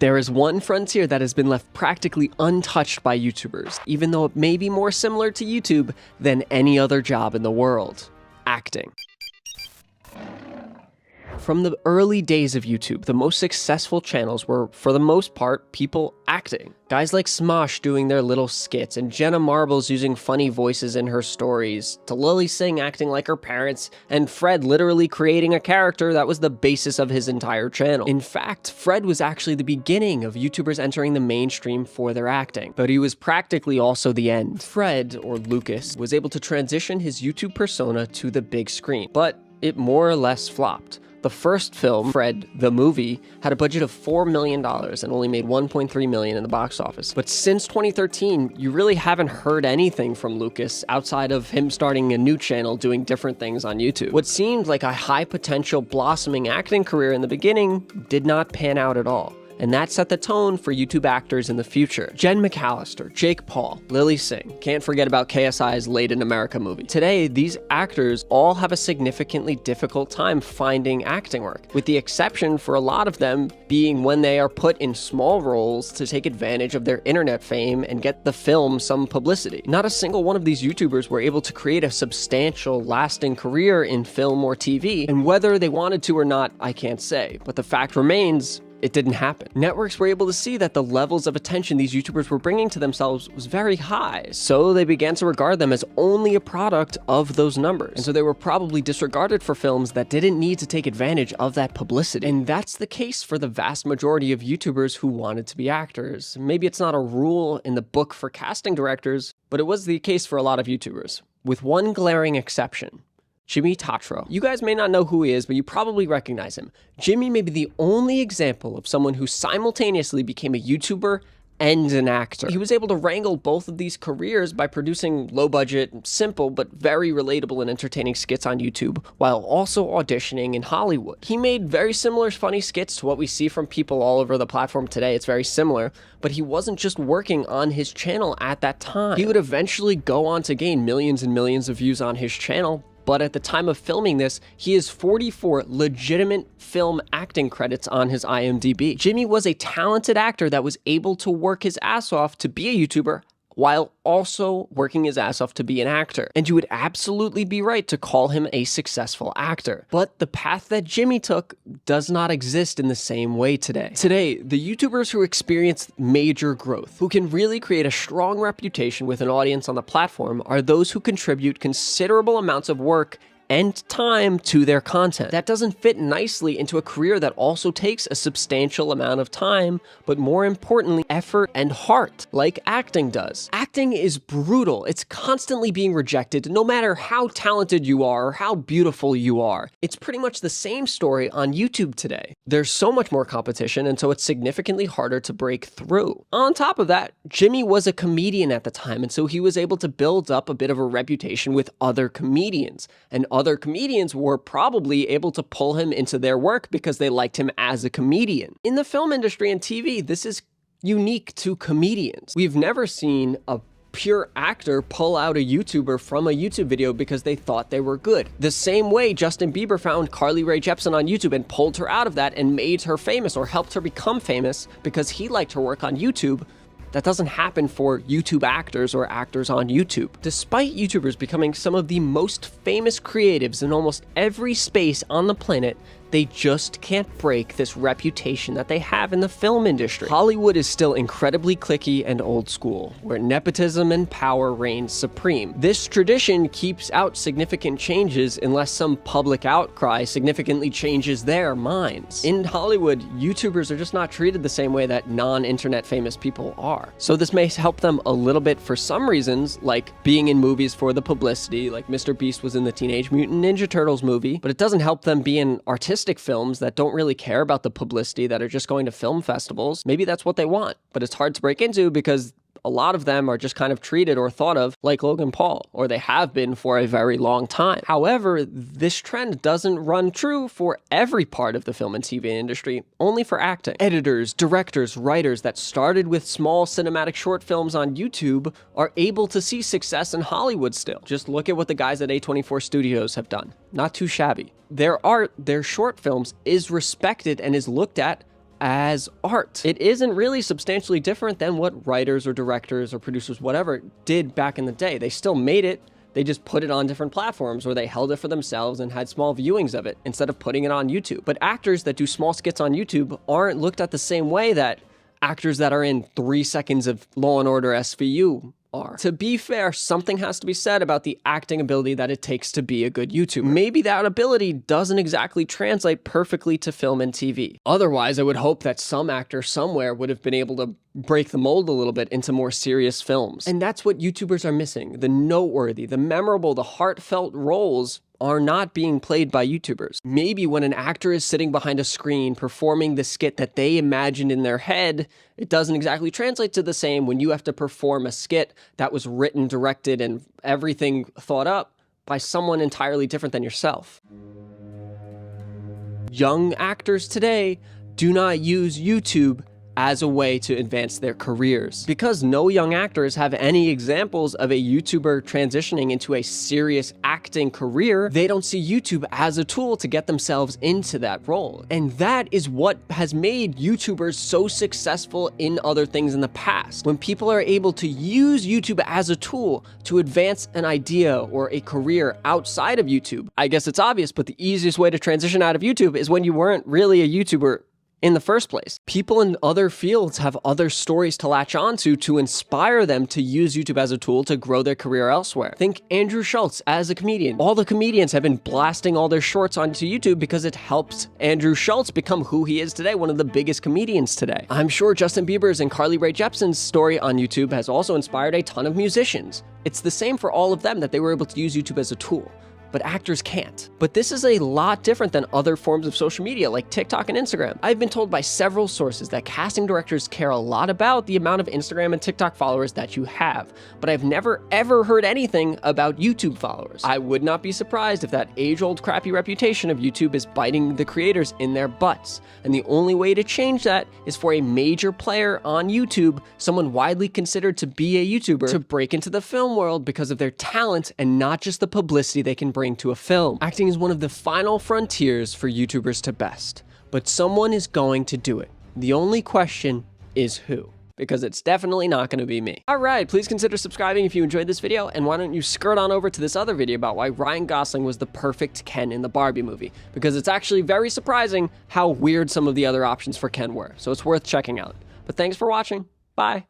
There is one frontier that has been left practically untouched by YouTubers, even though it may be more similar to YouTube than any other job in the world: acting. From the early days of YouTube, the most successful channels were, for the most part, people acting. Guys like Smosh doing their little skits, and Jenna Marbles using funny voices in her stories, to Lily Singh acting like her parents, and Fred literally creating a character that was the basis of his entire channel. In fact, Fred was actually the beginning of YouTubers entering the mainstream for their acting, but he was practically also the end. Fred, or Lucas, was able to transition his YouTube persona to the big screen, but it more or less flopped. The first film, Fred the Movie, had a budget of $4 million and only made $1.3 million in the box office. But since 2013, you really haven't heard anything from Lucas outside of him starting a new channel doing different things on YouTube. What seemed like a high potential blossoming acting career in the beginning did not pan out at all. And that set the tone for YouTube actors in the future. Jen McAllister, Jake Paul, Lily Singh, can't forget about KSI's Late in America movie. Today, these actors all have a significantly difficult time finding acting work, with the exception for a lot of them being when they are put in small roles to take advantage of their internet fame and get the film some publicity. Not a single one of these YouTubers were able to create a substantial, lasting career in film or TV, and whether they wanted to or not, I can't say, but the fact remains, it didn't happen. Networks were able to see that the levels of attention these YouTubers were bringing to themselves was very high, so they began to regard them as only a product of those numbers. And so they were probably disregarded for films that didn't need to take advantage of that publicity. And that's the case for the vast majority of YouTubers who wanted to be actors. Maybe it's not a rule in the book for casting directors, but it was the case for a lot of YouTubers, with one glaring exception: Jimmy Tatro. You guys may not know who he is, but you probably recognize him. Jimmy may be the only example of someone who simultaneously became a YouTuber and an actor. He was able to wrangle both of these careers by producing low-budget, simple, but very relatable and entertaining skits on YouTube, while also auditioning in Hollywood. He made very similar funny skits to what we see from people all over the platform today. It's very similar, but he wasn't just working on his channel at that time. He would eventually go on to gain millions and millions of views on his channel, but at the time of filming this, he has 44 legitimate film acting credits on his IMDb. Jimmy was a talented actor that was able to work his ass off to be a YouTuber while also working his ass off to be an actor. And you would absolutely be right to call him a successful actor. But the path that Jimmy took does not exist in the same way today. Today, the YouTubers who experience major growth, who can really create a strong reputation with an audience on the platform, are those who contribute considerable amounts of work and time to their content. That doesn't fit nicely into a career that also takes a substantial amount of time, but more importantly, effort and heart, like acting does. Acting is brutal. It's constantly being rejected, no matter how talented you are or how beautiful you are. It's pretty much the same story on YouTube today. There's so much more competition, and so it's significantly harder to break through. On top of that, Jimmy was a comedian at the time, and so he was able to build up a bit of a reputation with other comedians, and other comedians were probably able to pull him into their work because they liked him as a comedian. In the film industry and TV, this is unique to comedians. We've never seen a pure actor pull out a YouTuber from a YouTube video because they thought they were good. The same way Justin Bieber found Carly Rae Jepsen on YouTube and pulled her out of that and made her famous, or helped her become famous because he liked her work on YouTube. That doesn't happen for YouTube actors or actors on YouTube. Despite YouTubers becoming some of the most famous creatives in almost every space on the planet, they just can't break this reputation that they have in the film industry. Hollywood is still incredibly cliquey and old school, where nepotism and power reigns supreme. This tradition keeps out significant changes unless some public outcry significantly changes their minds. In Hollywood, YouTubers are just not treated the same way that non-internet famous people are. So this may help them a little bit for some reasons, like being in movies for the publicity, like Mr. Beast was in the Teenage Mutant Ninja Turtles movie, but it doesn't help them be in artistic films that don't really care about the publicity, that are just going to film festivals. Maybe that's what they want, but it's hard to break into because a lot of them are just kind of treated or thought of like Logan Paul, or they have been for a very long time. However, this trend doesn't run true for every part of the film and TV industry, only for acting. Editors, directors, writers that started with small cinematic short films on YouTube are able to see success in Hollywood still. Just look at what the guys at A24 Studios have done. Not too shabby. Their art, their short films, is respected and is looked at as art. It isn't really substantially different than what writers or directors or producers, whatever, did back in the day. They still made it. They just put it on different platforms where they held it for themselves and had small viewings of it instead of putting it on YouTube. But actors that do small skits on YouTube aren't looked at the same way that actors that are in 3 seconds of Law & Order SVU are. To be fair, something has to be said about the acting ability that it takes to be a good YouTuber. Maybe that ability doesn't exactly translate perfectly to film and TV. Otherwise, I would hope that some actor somewhere would have been able to break the mold a little bit into more serious films. And that's what YouTubers are missing. The noteworthy, the memorable, the heartfelt roles are not being played by YouTubers. Maybe when an actor is sitting behind a screen performing the skit that they imagined in their head, it doesn't exactly translate to the same when you have to perform a skit that was written, directed, and everything thought up by someone entirely different than yourself. Young actors today do not use YouTube as a way to advance their careers. Because no young actors have any examples of a YouTuber transitioning into a serious acting career, they don't see YouTube as a tool to get themselves into that role. And that is what has made YouTubers so successful in other things in the past. When people are able to use YouTube as a tool to advance an idea or a career outside of YouTube. I guess it's obvious, but the easiest way to transition out of YouTube is when you weren't really a YouTuber in the first place. People in other fields have other stories to latch onto to inspire them to use YouTube as a tool to grow their career elsewhere. Think Andrew Schulz as a comedian. All the comedians have been blasting all their shorts onto YouTube because it helps Andrew Schulz become who he is today, one of the biggest comedians today. I'm sure Justin Bieber's and Carly Rae Jepsen's story on YouTube has also inspired a ton of musicians. It's the same for all of them, that they were able to use YouTube as a tool. But actors can't. But this is a lot different than other forms of social media like TikTok and Instagram. I've been told by several sources that casting directors care a lot about the amount of Instagram and TikTok followers that you have, but I've never ever heard anything about YouTube followers. I would not be surprised if that age-old crappy reputation of YouTube is biting the creators in their butts. And the only way to change that is for a major player on YouTube, someone widely considered to be a YouTuber, to break into the film world because of their talent and not just the publicity they can bring to a film. Acting is one of the final frontiers for YouTubers to best, but someone is going to do it. The only question is who, because it's definitely not going to be me. Alright, please consider subscribing if you enjoyed this video, and why don't you skirt on over to this other video about why Ryan Gosling was the perfect Ken in the Barbie movie, because it's actually very surprising how weird some of the other options for Ken were, so it's worth checking out. But thanks for watching. Bye.